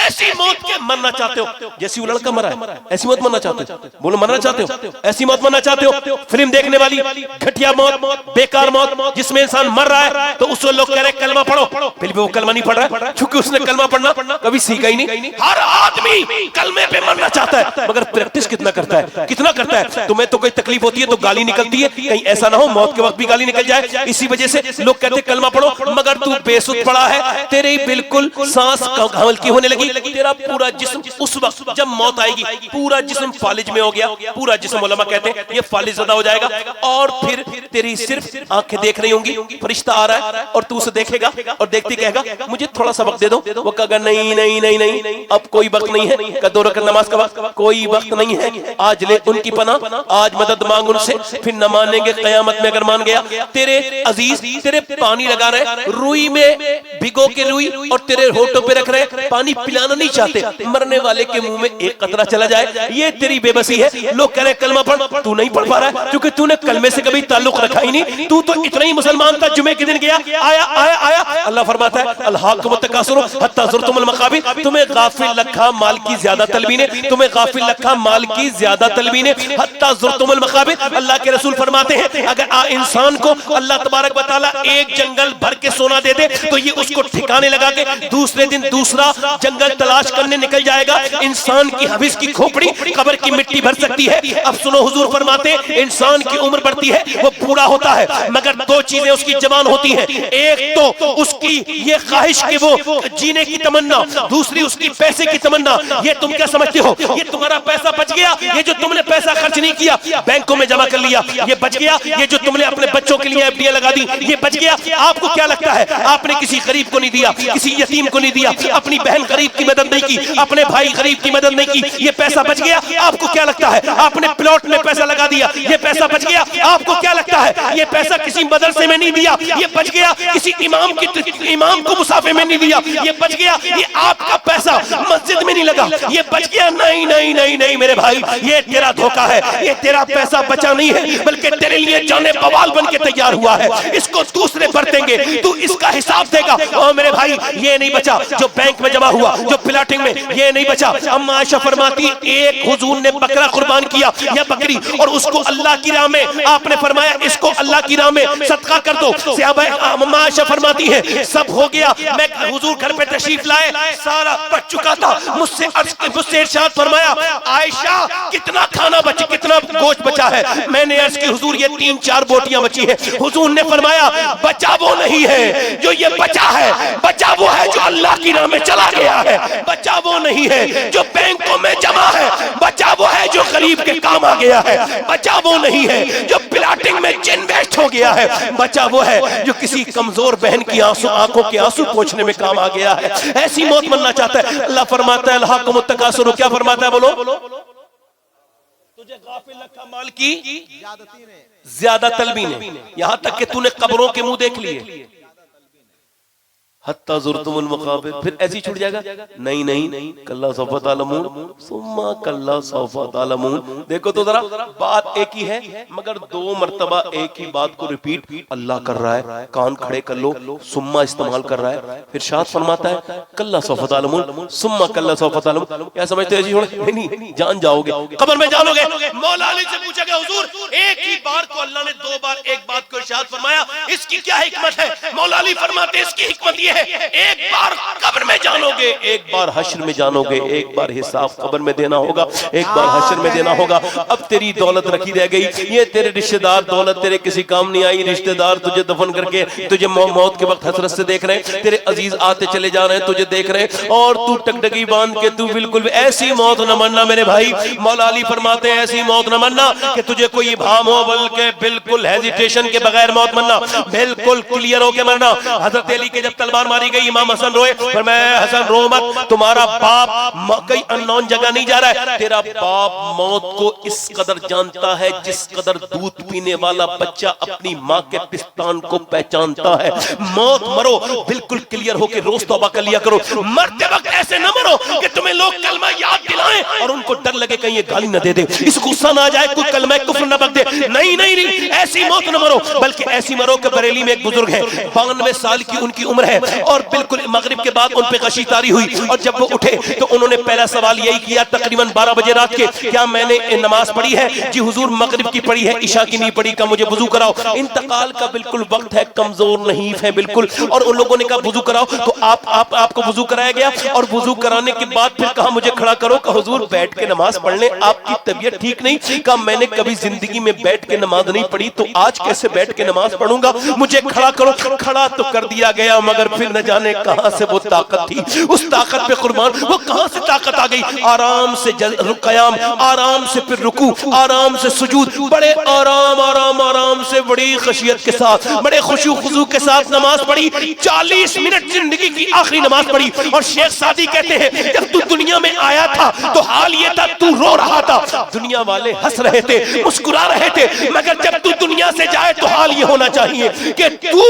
ऐसी मौत के मरना चाहते हो जैसी वो लड़का मरा है, ऐसी मौत मरना चाहते हो? बोलो मरना चाहते हो? ऐसी मौत मरना चाहते हो? फिल्म देखने वाली घटिया मौत, बेकार मौत जिसमें इंसान मर रहा है तो उसको लोग कह रहे हैं कलमा पढ़ो, फिर भी वो कलमा नहीं पढ़ रहा है क्योंकि उसने कलमा पढ़ना कभी सीखा ही नहीं। हर आदमी कलमे पे मरना चाहता है मगर प्रैक्टिस कितना करता है, कितना करता है? तुम्हें तो कोई तकलीफ होती है तो गाली निकलती है, कहीं ऐसा ना हो मौत के वक्त भी गाली निकल जाए, इसी वजह से लोग कहते हैं कलमा पढ़ो, मगर तू बेसुध पड़ा है, तेरी बिल्कुल सांस हल्की होने लगी, तेरा पूरा जिस्म उस वक्त जब मौत आएगी पूरा जिस्म फालिज में हो गया, पूरा जिस्म उलमा कहते हैं ये फालिज ज़दा हो जाएगा, और फिर तेरी सिर्फ आंखें देख रही होंगी, फरिश्ता आ रहा है और तू उसे देखेगा और देखते कहेगा मुझे थोड़ा सा वक्त दे दो, वो कहेगा नहीं नहीं नहीं नहीं अब कोई वक्त नहीं है, का 2 रकात नमाज का वक्त, कोई वक्त नहीं है, आज ले उनकी पनाह, आज मदद मांग उनसे, फिर न मानेंगे कयामत में अगर मान गया। तेरे अजीज तेरे पानी लगा रहे रुई में भिगो के रुई और तेरे होठों पे रख रहे, पानी पिलाना नहीं चाहते, मरने वाले के मुंह में एक कतरा चला जाए, ये तेरी बेबसी है। लोग कह रहे कलमा पढ़, तू नहीं पढ़ पा रहा है क्योंकि तूने कलमे से कभी ताल्लुक रखा ही नहीं, तू तो इतना ही मुसलमान था जुमे के दिन गया आया आया आया। अल्लाह फरमाता है अल्हाकुम तकासुर हत्ता ज़ुरतुमुल मकाबिर, तुम्हें गाफिल रखा माल की ज्यादा तलबी ने, तुम्हें गाफिल रखा माल की ज्यादा तलबी ने, हत्ता ज़ुरतुमुल मकाबिर। अल्लाह के रसूल फरमाते हैं अगर इंसान को अल्लाह तबारक व तआला एक जंगल भर के सोना दे दे तो ये उसको ठिकाने लगा के दूसरे दिन दूसरा जंगल तलाश करने निकल जाएगा। इंसान की हविस की खोपड़ी कब्र की मिट्टी भर सकती है। अब सुनो हुजूर फरमाते हैं इंसान की उम्र बढ़ती है, वो बूढ़ा होता है, मगर 2 चीजें उसकी जवान होती हैं, एक तो उसकी ये ख्वाहिश कि वो जीने की तमन्ना, दूसरी उसकी पैसे की तमन्ना। ये तुम क्या समझते हो ये तुम्हारा पैसा बच गया, ये जो तुमने पैसा खर्च नहीं किया बैंकों में जमा कर लिया ये बच गया, ये जो तुमने अपने बच्चों के लिए एफडी लगा दी ये बच गया। आपको क्या लगता है आपने किसी गरीब को नहीं दिया, किसी यतीम को नहीं दिया, अपनी बहन गरीब की मदद नहीं की, अपने भाई गरीब की मदद नहीं की, ये पैसा बच गया। आपको क्या लगता है आपने प्लॉट में पैसा लगा दिया ये पैसा बच गया। आपको क्या लगता है ये पैसा किसी मदरसे में नहीं दिया ये बच गया, किसी इमाम को मुसाफे में नहीं दिया ये बच गया, ये आपका पैसा मस्जिद में नहीं लगा ये बच गया। नहीं नहीं नहीं नहीं मेरे भाई ये तेरा धोखा है, ये तेरा पैसा बचा नहीं है बल्कि तेरे लिए जाने बवाल बन के तैयार हुआ है, इसको दूसरे बरतेंगे, तू इसका हिसाब देगा। और मेरे भाई ये नहीं बचा जो बैंक में जमा हुआ, जो प्लाटिंग में, ये नहीं बचा। अम्मा आयशा फरमाती एक हुजूर ने बकरा कुर्बान किया या बकरी और उसको अल्लाह की राह में आपने फरमाया इसको अल्लाह की राह में सदका कर दो। सहाबा अम्मा आयशा फरमाती है सब हो गया, मैं हुजूर घर पे तशरीफ लाए सारा बच चुका था, मुझसे इरशाद फरमाया आयशा कितना खाना बचा, कितना गोश्त बचा है। मैंने अर्ज की हुजूर ये 3-4 बोटियां बची है। हुजूर ने फरमाया बचा वो नहीं है जो ये बचा है, बचा वो है जो अल्लाह की राह में चला गया है, बचा वो नहीं है जो बैंकों में जमा है, बचा वो है जो गरीब के काम आ गया है, बचा वो नहीं है जो प्लाटिंग में इन्वेस्ट हो गया है, बचा वो है जो किसी कमजोर बहन की आंखों के आंसू पोंछने में काम आ गया है। ऐसी मौत मरना चाहता है। अल्लाह फरमाता है अल्हाकुम तकासुर, क्या फरमाता है बोलो, तुझे गाफिल रखा माल की ज्यादा तलबी ने, यहां तक कि तूने कब्रों के मुंह देख लिए। हत्ता ज़ुरतुमुल मक़ाबिर, फिर ऐसे ही छूट जाएगा। नहीं नहीं, कल्ला सौफ़ा तालमून सुम्मा कल्ला सौफ़ा तालमून। देखो तो जरा, बात एक ही है मगर दो मर्तबा एक ही बात को रिपीट अल्लाह कर रहा है। कान खड़े कर लो, सुम्मा इस्तेमाल कर रहा है। फिर शाद फरमाता है कल्ला सौफ़ा तालमून सुम्मा कल्ला सौफ़ा तालमून। क्या समझते हैं जी? नहीं, जान जाओगे, कब्र में जानोगे। मौला अली से पूछा गया हुजूर एक ही बार को अल्लाह ने दो बार एक बात को इरशाद फरमाया, इसकी क्या हिकमत है? मौला अली फरमाते इसकी हिकमत ये है, एक बार कब्र में जानोगे, एक बार हश्र में जानोगे, एक बार हिसाब कब्र में देना होगा, एक बार हश्र में देना होगा। अब तेरी दौलत रखी रह गई, ये तेरे रिश्तेदार दौलत तेरे किसी काम नहीं आई। रिश्तेदार तुझे दफन करके तुझे मौत के वक्त हसरत से देख रहे हैं, तेरे अजीज आते चले जा रहे हैं, तुझे देख रहे हैं, और तू टकटकी बांध के तू बिल्कुल ऐसी मौत न मरना मेरे भाई। मौला अली फरमाते हैं ऐसी मौत न मरना कि तुझे कोई इबाम हो, बल्कि बिल्कुल हेजिटेशन के बगैर मौत मरना, बिल्कुल क्लियर होके मरना। हजरत अली के जब तलवार मारी गई, इमाम हसन रोए, पर मैं हसन रो मत, तुम्हारा बाप कई अननोन जगह नहीं जा रहा है। तेरा बाप मौत को इस कदर जानता है जिस कदर दूध पीने वाला बच्चा अपनी माँ के पिस्तान को पहचानता है। मौत मरो बिल्कुल क्लियर होके रोज तौबा कर लिया करो। मरते वक्त ऐसे न मरो कि तुम्हें लोग कलमा याद दिलाएं और उनको डर लगे कहीं ये गाली न दे दे, इस गुस्सा ना आ जाए, कोई कलमा कुफ्र न बक दे। नहीं नहीं नहीं, ऐसी मौत न मरो, बल्कि ऐसी मरो कि बरेली में एक बुजुर्ग है, 92 साल की उनकी उम्र है, और बिल्कुल मगरिब के बाद उन पे गशी तारी हुई, और जब वो उठे तो उन्होंने पहला सवाल यही किया तकरीबन 12 बजे रात के, क्या मैंने नमाज पढ़ी है? जी हुजूर मगरिब की पढ़ी है, इशा की नहीं पढ़ी, का मुझे वुजू कराओ। इंतकाल का बिल्कुल वक्त है, कमजोर नहीं है बिल्कुल, और उन लोगों ने कहा वुजू कराओ, तो आपको वुजू कराया गया, और वुजू कराने के बाद फिर कहा मुझे खड़ा करो, कहा हुजूर बैठ के नमाज पढ़ लें, आपकी तबीयत ठीक नहीं। कहा मैंने कभी जिंदगी में बैठ के नमाज नहीं पढ़ी, तो आज कैसे बैठ के नमाज पढ़ूंगा, मुझे खड़ा करो। खड़ा तो कर दिया गया, मगर फिर न जाने कहां से वो ताकत थी, उस ताकत पे कुर्बान, वो कहां से ताकत आ गई। आराम से कयाम, आराम से फिर रुकू, आराम से सुजूद, बड़े आराम से बड़ी खशियत के साथ, बड़े खुशू खुजू के साथ नमाज पढ़ी। 40 मिनट जिंदगी की आखिरी नमाज पढ़ी। और शेख सादी कहते हैं जब तू दुनिया में आया था तो हाल ये था तू रो रहा था, दुनिया वाले हंस रहे थे, मुस्कुरा रहे थे, मगर जब तू दुनिया से जाए तो हाल ये होना चाहिए कि तू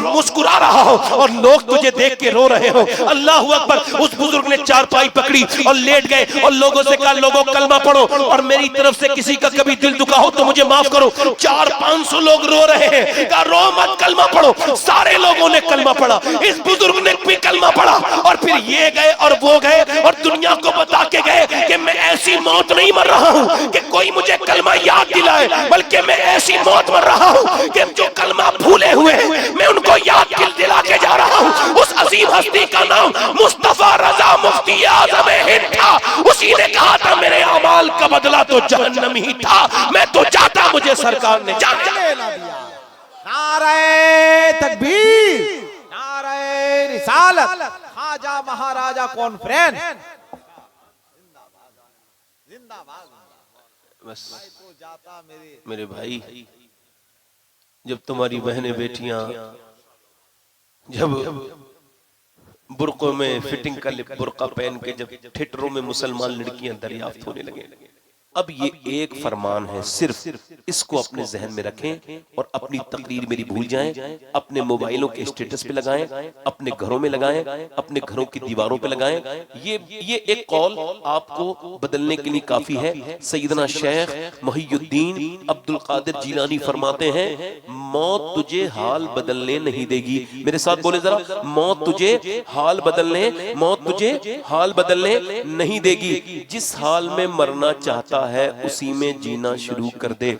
मुस्कुरा रहा हो और लोग तुझे देख के रो रहे हो। अल्लाह अकबर। उस बुजुर्ग ने चारपाई पकड़ी और लेट गए और लोगों से कहा लोगों कलमा पढ़ो, और मेरी तरफ से किसी का कभी दिल दुखा हो तो मुझे माफ करो। 400-500 लोग रो रहे हैं, कहा रो मत, कलमा पढ़ो। सारे लोगों ने कलमा पढ़ा, इस बुजुर्ग ने भी कलमा पढ़ा, और फिर ये गए और वो गए और दुनिया को बता के गए कि मैं ऐसी मौत नहीं मर रहा हूं कि कोई मुझे कलमा याद दिलाए, बल्कि मैं ऐसी मौत मर रहा हूं कि जो कलमा भूले हुए हैं मैं उनको याद दिला के जा रहा हूं। उस अजीम हस्ती का नाम मुस्तफा रजा मुफ्ती आज़म हिंद था। उसी ने कहा था मेरे अमाल का बदला तो जहन्नम ही था, मैं तो चाहता मुझे सरकार ने जान दिया। नारे तकबीर, नारे रिसालत, खाजा महाराजा कॉन्फ्रेंस जिंदाबाद। बस तो जाता मेरे भाई, जब तुम्हारी बहनें बेटियां जब बुरकों में फिटिंग का बुरका पहन के जब थिएटरों में मुसलमान लड़कियां दरियाफ्त होने लगे, अब ये एक फरमान है, सिर्फ इसको अपने जहन में रखें और अपनी तकरीर मेरी भूल जाएं, अपने मोबाइलों के स्टेटस पे लगाएं, अपने घरों में लगाएं, अपने घरों की दीवारों पे लगाएं। ये एक कॉल आपको बदलने के लिए काफी है। सैयदना शेख मुहियुद्दीन अब्दुल कादिर जिलानी फरमाते हैं मौत तुझे हाल बदलने नहीं देगी। मेरे साथ बोले जरा, मौत तुझे हाल बदलने, मौत तुझे हाल बदलने नहीं देगी। जिस हाल में मरना चाहता है उसी में जीना शुरू कर दे।